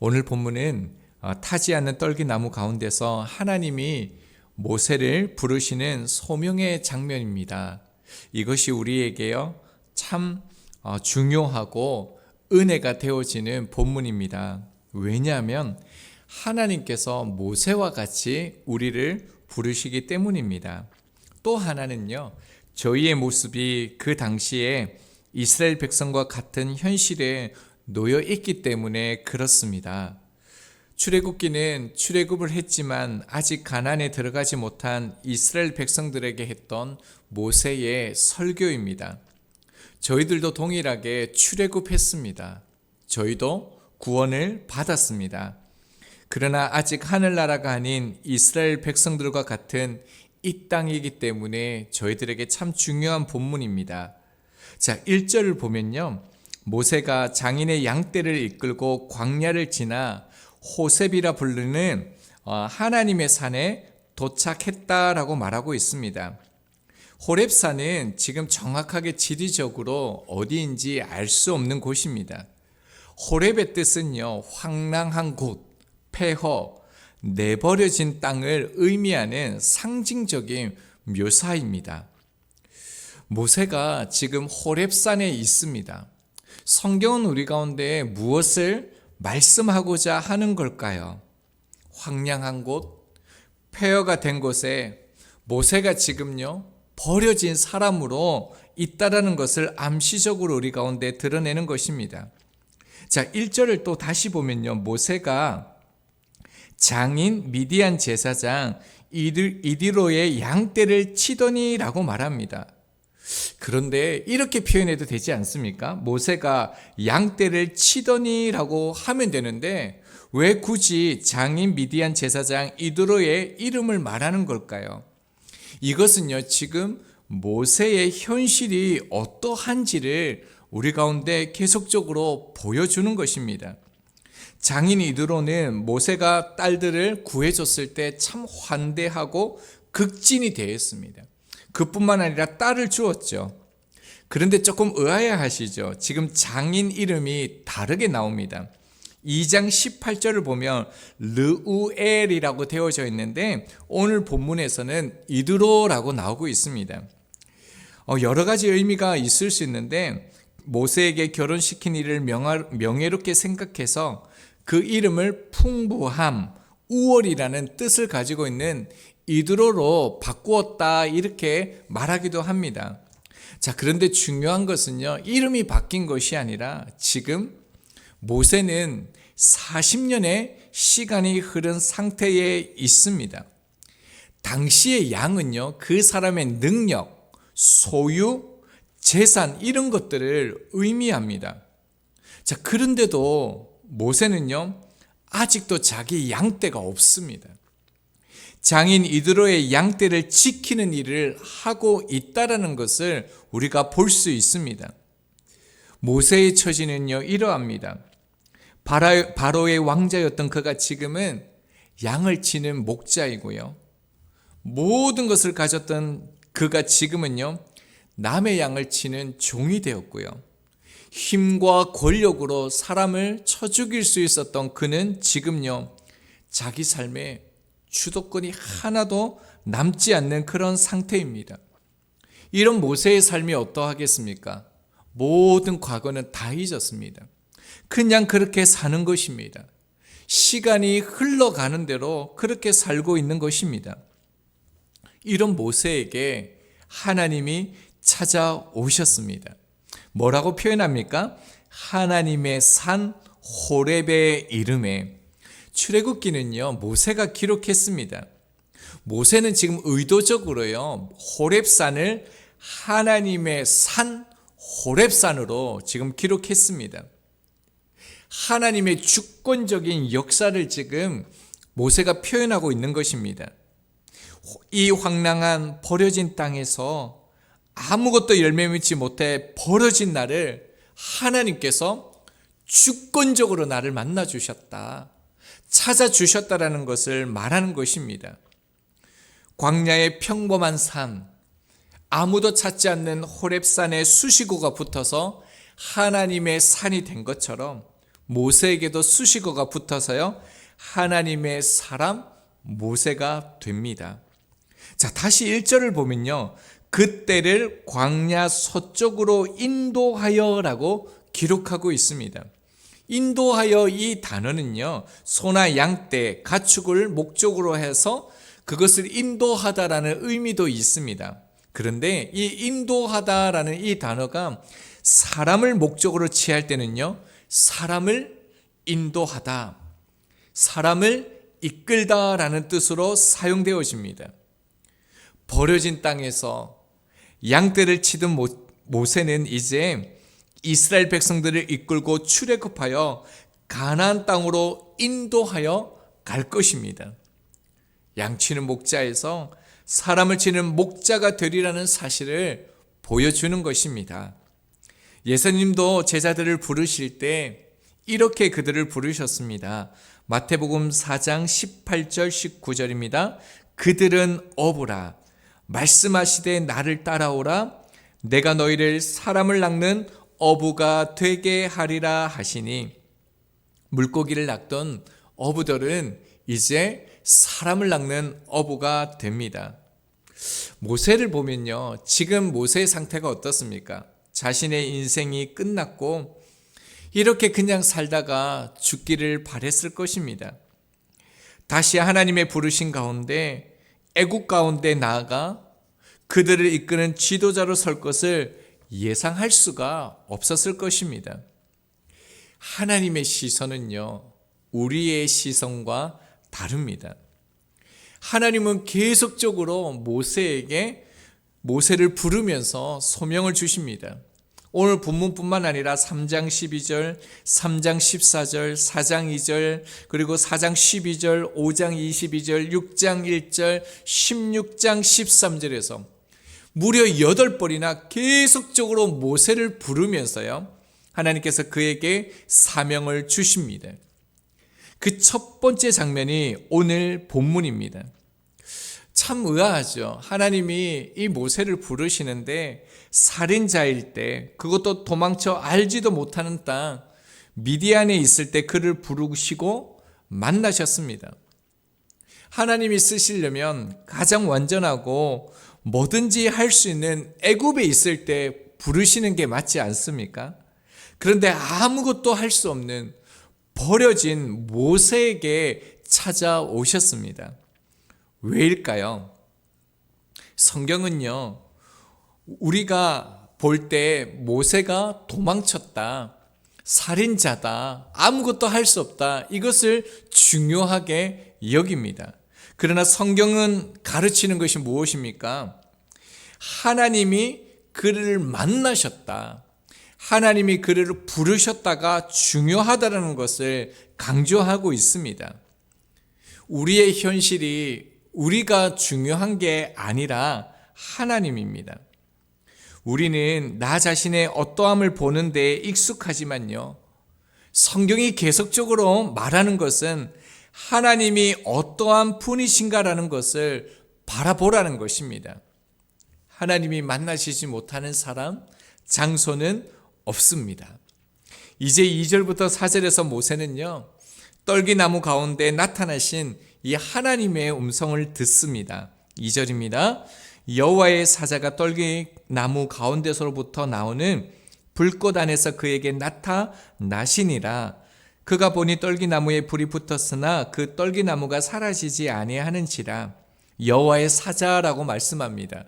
오늘 본문은 타지 않는 떨기나무 가운데서 하나님이 모세를 부르시는 소명의 장면입니다. 이것이 우리에게요 참 중요하고 은혜가 되어지는 본문입니다. 왜냐하면 하나님께서 모세와 같이 우리를 부르시기 때문입니다. 또 하나는요, 저희의 모습이 그 당시에 이스라엘 백성과 같은 현실에 놓여 있기 때문에 그렇습니다. 출애굽기는 출애굽을 했지만 아직 가나안에 들어가지 못한 이스라엘 백성들에게 했던 모세의 설교입니다. 저희들도 동일하게 출애굽했습니다. 저희도 구원을 받았습니다. 그러나 아직 하늘나라가 아닌 이스라엘 백성들과 같은 이 땅이기 때문에 저희들에게 참 중요한 본문입니다. 자, 1절을 보면요, 모세가 장인의 양떼를 이끌고 광야를 지나 호렙이라 부르는 하나님의 산에 도착했다라고 말하고 있습니다. 호렙산은 지금 정확하게 지리적으로 어디인지 알 수 없는 곳입니다. 호렙의 뜻은요, 황량한 곳, 폐허, 내버려진 땅을 의미하는 상징적인 묘사입니다. 모세가 지금 호렙산에 있습니다. 성경은 우리 가운데 무엇을 말씀하고자 하는 걸까요? 황량한 곳, 폐허가 된 곳에 모세가 지금요 버려진 사람으로 있다라는 것을 암시적으로 우리 가운데 드러내는 것입니다. 자, 1절을 또 다시 보면요, 모세가 장인 미디안 제사장 이디로의 양떼를 치더니라고 말합니다. 그런데 이렇게 표현해도 되지 않습니까? 모세가 양떼를 치더니라고 하면 되는데 왜 굳이 장인 미디안 제사장 이드로의 이름을 말하는 걸까요? 이것은요, 지금 모세의 현실이 어떠한지를 우리 가운데 계속적으로 보여주는 것입니다. 장인 이드로는 모세가 딸들을 구해줬을 때 참 환대하고 극진히 대했습니다. 그뿐만 아니라 딸을 주었죠. 그런데 조금 의아해하시죠. 지금 장인 이름이 다르게 나옵니다. 2장 18절을 보면 르우엘이라고 되어져 있는데 오늘 본문에서는 이드로라고 나오고 있습니다. 여러 가지 의미가 있을 수 있는데 모세에게 결혼시킨 이를 명예롭게 생각해서 그 이름을 풍부함, 우월이라는 뜻을 가지고 있는 이드로로 바꾸었다, 이렇게 말하기도 합니다. 자, 그런데 중요한 것은요, 이름이 바뀐 것이 아니라 지금 모세는 40년의 시간이 흐른 상태에 있습니다. 당시의 양은요, 그 사람의 능력, 소유, 재산, 이런 것들을 의미합니다. 자, 그런데도 모세는요, 아직도 자기 양떼가 없습니다. 장인 이드로의 양떼를 지키는 일을 하고 있다라는 것을 우리가 볼 수 있습니다. 모세의 처지는요, 이러합니다. 바로의 왕자였던 그가 지금은 양을 치는 목자이고요, 모든 것을 가졌던 그가 지금은요, 남의 양을 치는 종이 되었고요, 힘과 권력으로 사람을 쳐 죽일 수 있었던 그는 지금요, 자기 삶에 주도권이 하나도 남지 않는 그런 상태입니다. 이런 모세의 삶이 어떠하겠습니까? 모든 과거는 다 잊었습니다. 그냥 그렇게 사는 것입니다. 시간이 흘러가는 대로 그렇게 살고 있는 것입니다. 이런 모세에게 하나님이 찾아오셨습니다. 뭐라고 표현합니까? 하나님의 산 호렙의 이름에. 출애굽기는요, 모세가 기록했습니다. 모세는 지금 의도적으로요, 호렙산을 하나님의 산 호렙산으로 지금 기록했습니다. 하나님의 주권적인 역사를 지금 모세가 표현하고 있는 것입니다. 이 황량한 버려진 땅에서 아무것도 열매 맺지 못해 버려진 나를 하나님께서 주권적으로 나를 만나 주셨다, 찾아주셨다라는 것을 말하는 것입니다. 광야의 평범한 산, 아무도 찾지 않는 호렙산에 수식어가 붙어서 하나님의 산이 된 것처럼 모세에게도 수식어가 붙어서요, 하나님의 사람 모세가 됩니다. 자, 다시 1절을 보면요, 그때를 광야 서쪽으로 인도하여라고 기록하고 있습니다. 인도하여, 이 단어는요, 소나 양떼, 가축을 목적으로 해서 그것을 인도하다라는 의미도 있습니다. 그런데 이 인도하다라는 이 단어가 사람을 목적으로 취할 때는요, 사람을 인도하다, 사람을 이끌다라는 뜻으로 사용되어집니다. 버려진 땅에서 양떼를 치던 모세는 이제 이스라엘 백성들을 이끌고 출애굽하여 가나안 땅으로 인도하여 갈 것입니다. 양치는 목자에서 사람을 치는 목자가 되리라는 사실을 보여주는 것입니다. 예수님도 제자들을 부르실 때 이렇게 그들을 부르셨습니다. 마태복음 4장 18절 19절입니다. 그들은 어부라 말씀하시되 나를 따라오라 내가 너희를 사람을 낚는 어부가 되게 하리라 하시니, 물고기를 낚던 어부들은 이제 사람을 낚는 어부가 됩니다. 모세를 보면요, 지금 모세의 상태가 어떻습니까? 자신의 인생이 끝났고 이렇게 그냥 살다가 죽기를 바랬을 것입니다. 다시 하나님의 부르신 가운데 애국 가운데 나아가 그들을 이끄는 지도자로 설 것을 예상할 수가 없었을 것입니다. 하나님의 시선은요, 우리의 시선과 다릅니다. 하나님은 계속적으로 모세를 부르면서 소명을 주십니다. 오늘 본문뿐만 아니라 3장 12절, 3장 14절, 4장 2절, 그리고 4장 12절, 5장 22절, 6장 1절, 16장 13절에서 무려 8번이나 계속적으로 모세를 부르면서요, 하나님께서 그에게 사명을 주십니다. 그 첫 번째 장면이 오늘 본문입니다. 참 의아하죠. 하나님이 이 모세를 부르시는데 살인자일 때, 그것도 도망쳐 알지도 못하는 땅 미디안에 있을 때 그를 부르시고 만나셨습니다. 하나님이 쓰시려면 가장 완전하고 뭐든지 할 수 있는 애굽에 있을 때 부르시는 게 맞지 않습니까? 그런데 아무것도 할 수 없는 버려진 모세에게 찾아오셨습니다. 왜일까요? 성경은요, 우리가 볼 때 모세가 도망쳤다, 살인자다, 아무것도 할 수 없다, 이것을 중요하게 여깁니다. 그러나 성경은 가르치는 것이 무엇입니까? 하나님이 그를 만나셨다, 하나님이 그를 부르셨다가 중요하다는 것을 강조하고 있습니다. 우리의 현실이 우리가 중요한 게 아니라 하나님입니다. 우리는 나 자신의 어떠함을 보는 데 익숙하지만요, 성경이 계속적으로 말하는 것은 하나님이 어떠한 분이신가라는 것을 바라보라는 것입니다. 하나님이 만나시지 못하는 사람, 장소는 없습니다. 이제 2절부터 4절에서 모세는요, 떨기나무 가운데 나타나신 이 하나님의 음성을 듣습니다. 2절입니다. 여호와의 사자가 떨기나무 가운데서로부터 나오는 불꽃 안에서 그에게 나타나시니라. 그가 보니 떨기나무에 불이 붙었으나 그 떨기나무가 사라지지 아니하는지라. 여호와의 사자라고 말씀합니다.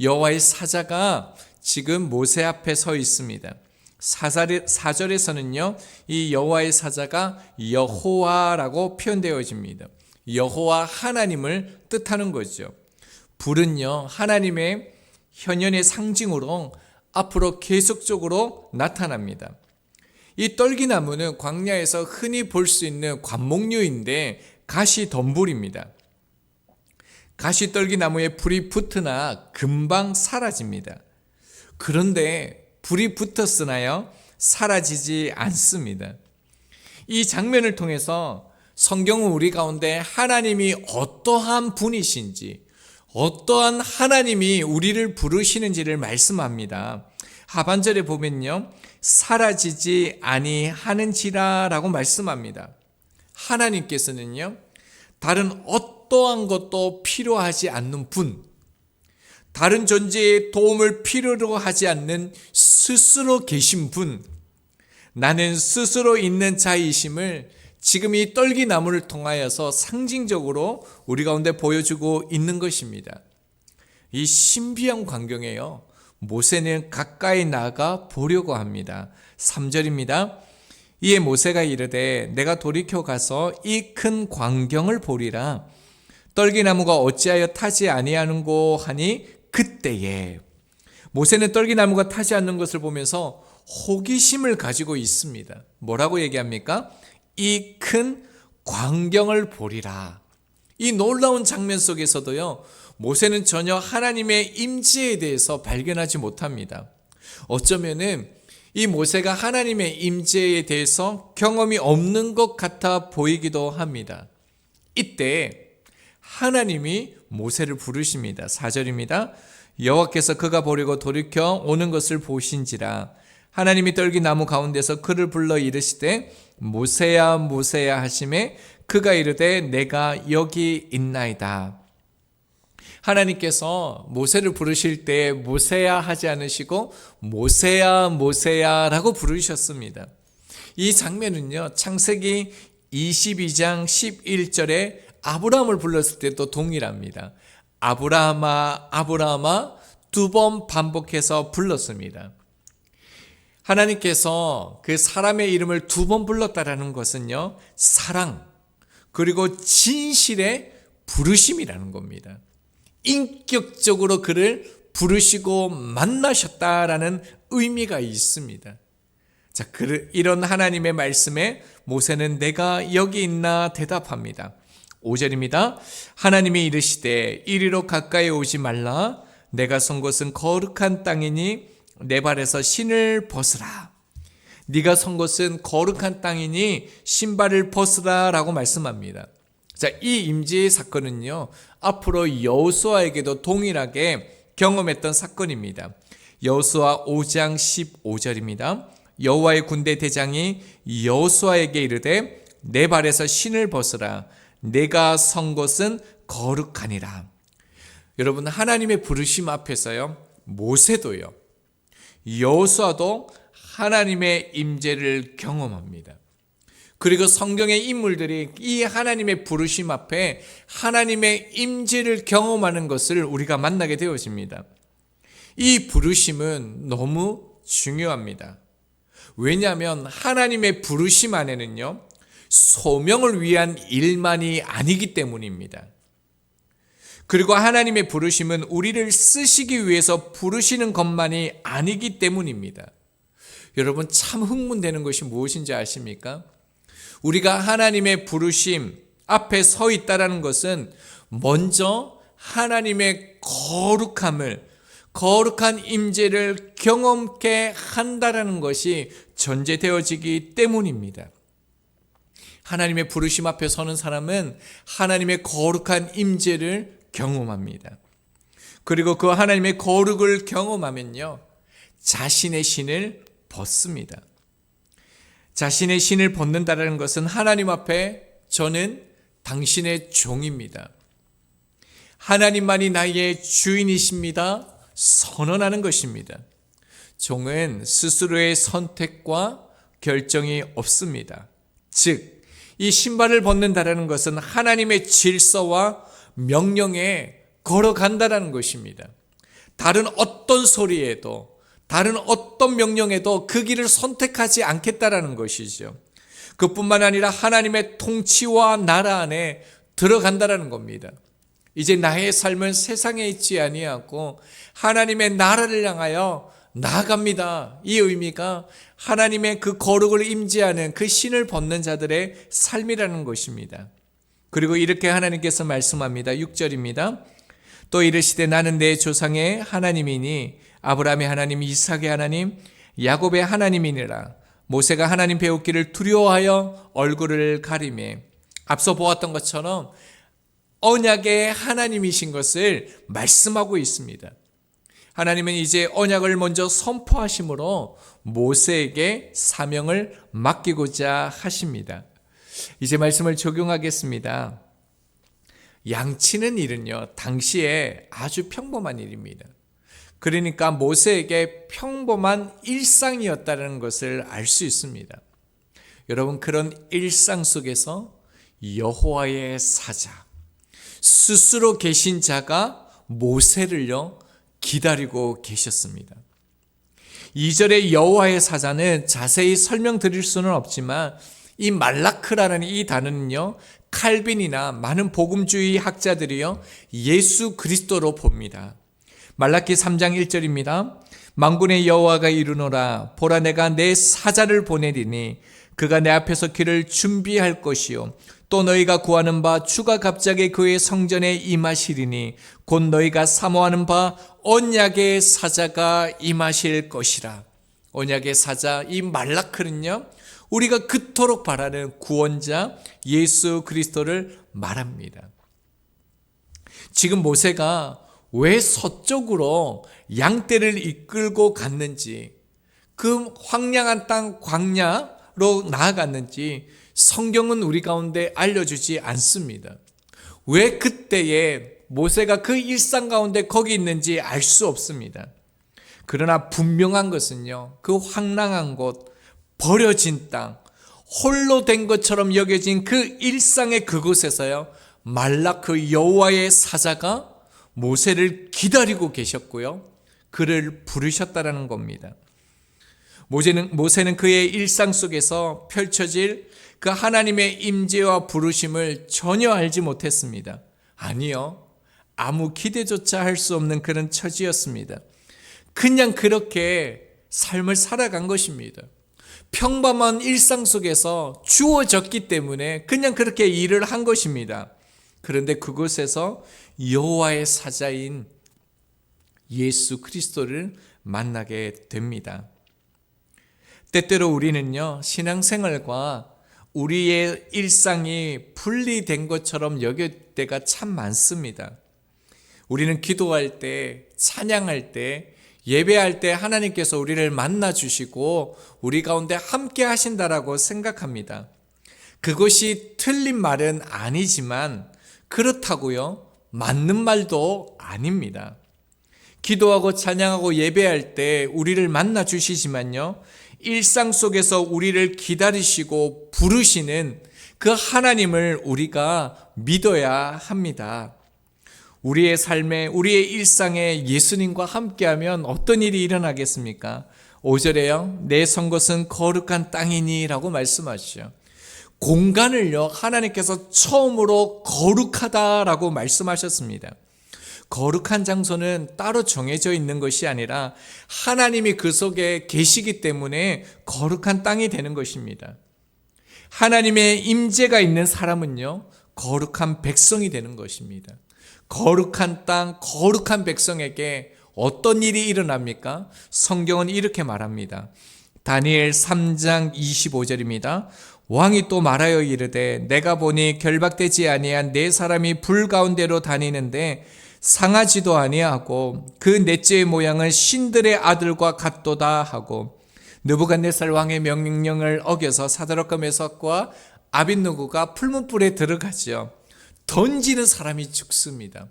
여호와의 사자가 지금 모세 앞에 서 있습니다. 4절에서는요, 이 여호와의 사자가 여호와라고 표현되어집니다. 여호와 하나님을 뜻하는 거죠. 불은요, 하나님의 현현의 상징으로 앞으로 계속적으로 나타납니다. 이 떨기나무는 광야에서 흔히 볼 수 있는 관목류인데 가시덤불입니다. 가시떨기나무에 불이 붙으나 금방 사라집니다. 그런데 불이 붙었으나요, 사라지지 않습니다. 이 장면을 통해서 성경은 우리 가운데 하나님이 어떠한 분이신지, 어떠한 하나님이 우리를 부르시는지를 말씀합니다. 하반절에 보면요, 사라지지 아니하는지라라고 말씀합니다. 하나님께서는요, 다른 어떠한 것도 필요하지 않는 분, 다른 존재의 도움을 필요로 하지 않는 스스로 계신 분, 나는 스스로 있는 자이심을 지금 이 떨기나무를 통하여서 상징적으로 우리 가운데 보여주고 있는 것입니다. 이 신비한 광경에요, 모세는 가까이 나가 보려고 합니다. 3절입니다. 이에 모세가 이르되 내가 돌이켜 가서 이 큰 광경을 보리라. 떨기나무가 어찌하여 타지 아니하는고 하니 그때에 모세는 떨기나무가 타지 않는 것을 보면서 호기심을 가지고 있습니다. 뭐라고 얘기합니까? 이 큰 광경을 보리라. 이 놀라운 장면 속에서도요, 모세는 전혀 하나님의 임재에 대해서 발견하지 못합니다. 어쩌면은 이 모세가 하나님의 임재에 대해서 경험이 없는 것 같아 보이기도 합니다. 이때 하나님이 모세를 부르십니다. 4절입니다. 여호와께서 그가 보려고 돌이켜 오는 것을 보신지라. 하나님이 떨기나무 가운데서 그를 불러 이르시되 모세야 모세야 하시매 그가 이르되 내가 여기 있나이다. 하나님께서 모세를 부르실 때 모세야 하지 않으시고 모세야 모세야 라고 부르셨습니다. 이 장면은요, 창세기 22장 11절에 아브라함을 불렀을 때도 동일합니다. 아브라함아 아브라함아 두 번 반복해서 불렀습니다. 하나님께서 그 사람의 이름을 두 번 불렀다라는 것은요, 사랑 그리고 진실의 부르심이라는 겁니다. 인격적으로 그를 부르시고 만나셨다라는 의미가 있습니다. 자, 이런 하나님의 말씀에 모세는 내가 여기 있나 대답합니다. 5절입니다. 하나님이 이르시되 이리로 가까이 오지 말라. 내가 선 곳은 거룩한 땅이니 내 발에서 신을 벗으라. 네가 선 곳은 거룩한 땅이니 신발을 벗으라 라고 말씀합니다. 자, 이 임재의 사건은요, 앞으로 여호수아에게도 동일하게 경험했던 사건입니다. 여호수아 5장 15절입니다. 여호와의 군대 대장이 여호수아에게 이르되 내 발에서 신을 벗으라. 내가 선 곳은 거룩하니라. 여러분, 하나님의 부르심 앞에서요, 모세도요, 여호수아도 하나님의 임재를 경험합니다. 그리고 성경의 인물들이 이 하나님의 부르심 앞에 하나님의 임재를 경험하는 것을 우리가 만나게 되어집니다. 이 부르심은 너무 중요합니다. 왜냐하면 하나님의 부르심 안에는요, 소명을 위한 일만이 아니기 때문입니다. 그리고 하나님의 부르심은 우리를 쓰시기 위해서 부르시는 것만이 아니기 때문입니다. 여러분, 참 흥분되는 것이 무엇인지 아십니까? 우리가 하나님의 부르심 앞에 서 있다라는 것은 먼저 하나님의 거룩한 임재를 경험케 한다라는 것이 전제되어지기 때문입니다. 하나님의 부르심 앞에 서는 사람은 하나님의 거룩한 임재를 경험합니다. 그리고 그 하나님의 거룩을 경험하면요, 자신의 신을 벗습니다. 자신의 신을 벗는다는 것은 하나님 앞에 저는 당신의 종입니다. 하나님만이 나의 주인이십니다. 선언하는 것입니다. 종은 스스로의 선택과 결정이 없습니다. 즉, 이 신발을 벗는다는 것은 하나님의 질서와 명령에 걸어간다는 것입니다. 다른 어떤 소리에도, 다른 어떤 명령에도 그 길을 선택하지 않겠다라는 것이죠. 그뿐만 아니라 하나님의 통치와 나라 안에 들어간다라는 겁니다. 이제 나의 삶은 세상에 있지 아니하고 하나님의 나라를 향하여 나아갑니다. 이 의미가 하나님의 그 거룩을 임재하는 그 신을 벗는 자들의 삶이라는 것입니다. 그리고 이렇게 하나님께서 말씀합니다. 6절입니다. 또 이르시되 나는 내 조상의 하나님이니 아브라함의 하나님, 이삭의 하나님, 야곱의 하나님이니라. 모세가 하나님 배우기를 두려워하여 얼굴을 가리매. 앞서 보았던 것처럼 언약의 하나님이신 것을 말씀하고 있습니다. 하나님은 이제 언약을 먼저 선포하심으로 모세에게 사명을 맡기고자 하십니다. 이제 말씀을 적용하겠습니다. 양치는 일은요, 당시에 아주 평범한 일입니다. 그러니까 모세에게 평범한 일상이었다는 것을 알 수 있습니다. 여러분, 그런 일상 속에서 여호와의 사자, 스스로 계신 자가 모세를요 기다리고 계셨습니다. 2절의 여호와의 사자는 자세히 설명드릴 수는 없지만 이 말라크라는 이 단어는요, 칼빈이나 많은 복음주의 학자들이요 예수 그리스도로 봅니다. 말라기 3장 1절입니다. 만군의 여호와가 이르노라, 보라 내가 내 사자를 보내리니 그가 내 앞에서 길을 준비할 것이요 또 너희가 구하는 바 주가 갑자기 그의 성전에 임하시리니 곧 너희가 사모하는 바 언약의 사자가 임하실 것이라. 언약의 사자, 이 말라크는요 우리가 그토록 바라는 구원자 예수 그리스도를 말합니다. 지금 모세가 왜 서쪽으로 양떼를 이끌고 갔는지, 그 황량한 땅 광야로 나아갔는지 성경은 우리 가운데 알려주지 않습니다. 왜 그때에 모세가 그 일상 가운데 거기 있는지 알 수 없습니다. 그러나 분명한 것은요, 그 황량한 곳, 버려진 땅, 홀로 된 것처럼 여겨진 그 일상의 그곳에서요, 말라크 여호와의 사자가 모세를 기다리고 계셨고요, 그를 부르셨다라는 겁니다. 모세는 그의 일상 속에서 펼쳐질 그 하나님의 임재와 부르심을 전혀 알지 못했습니다. 아니요, 아무 기대조차 할 수 없는 그런 처지였습니다. 그냥 그렇게 삶을 살아간 것입니다. 평범한 일상 속에서 주어졌기 때문에 그냥 그렇게 일을 한 것입니다. 그런데 그곳에서 여호와의 사자인 예수 그리스도를 만나게 됩니다. 때때로 우리는요, 신앙생활과 우리의 일상이 분리된 것처럼 여길 때가 참 많습니다. 우리는 기도할 때, 찬양할 때, 예배할 때 하나님께서 우리를 만나 주시고 우리 가운데 함께 하신다라고 생각합니다. 그것이 틀린 말은 아니지만 그렇다고요, 맞는 말도 아닙니다. 기도하고 찬양하고 예배할 때 우리를 만나 주시지만요, 일상 속에서 우리를 기다리시고 부르시는 그 하나님을 우리가 믿어야 합니다. 우리의 삶에, 우리의 일상에 예수님과 함께하면 어떤 일이 일어나겠습니까? 5절에요, 내 선 곳은 거룩한 땅이니 라고 말씀하시죠. 공간을요, 하나님께서 처음으로 거룩하다라고 말씀하셨습니다. 거룩한 장소는 따로 정해져 있는 것이 아니라 하나님이 그 속에 계시기 때문에 거룩한 땅이 되는 것입니다. 하나님의 임재가 있는 사람은요, 거룩한 백성이 되는 것입니다. 거룩한 땅, 거룩한 백성에게 어떤 일이 일어납니까? 성경은 이렇게 말합니다. 다니엘 3장 25절입니다. 왕이 또 말하여 이르되 내가 보니 결박되지 아니한 네 사람이 불 가운데로 다니는데 상하지도 아니하고 그 넷째의 모양은 신들의 아들과 같도다 하고, 느부갓네살 왕의 명령을 어겨서 사드락과 메삭과 아벳느고가 풀문불에 들어가죠. 던지는 사람이 죽습니다.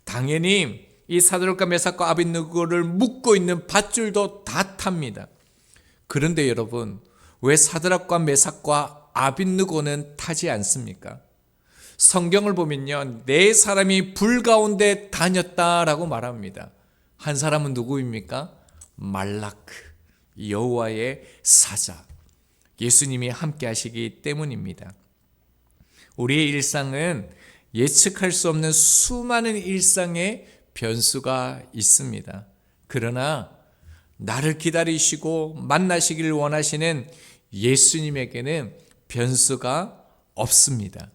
당연히 이 사드락과 메삭과 아벳느고를 묶고 있는 밧줄도 다 탑니다. 그런데 여러분, 왜 사드락과 메삭과 아벳느고는 타지 않습니까? 성경을 보면요, 네 사람이 불 가운데 다녔다라고 말합니다. 한 사람은 누구입니까? 말라크, 여호와의 사자, 예수님이 함께 하시기 때문입니다. 우리의 일상은 예측할 수 없는 수많은 일상의 변수가 있습니다. 그러나 나를 기다리시고 만나시길 원하시는 예수님에게는 변수가 없습니다.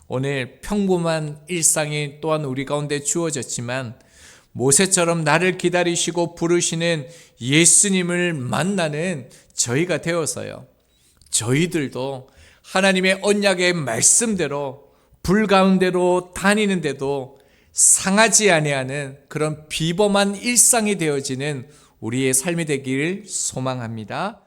오늘 평범한 일상이 또한 우리 가운데 주어졌지만 모세처럼 나를 기다리시고 부르시는 예수님을 만나는 저희가 되어서요, 저희들도 하나님의 언약의 말씀대로 불 가운데로 다니는데도 상하지 아니하는 그런 비범한 일상이 되어지는 우리의 삶이 되기를 소망합니다.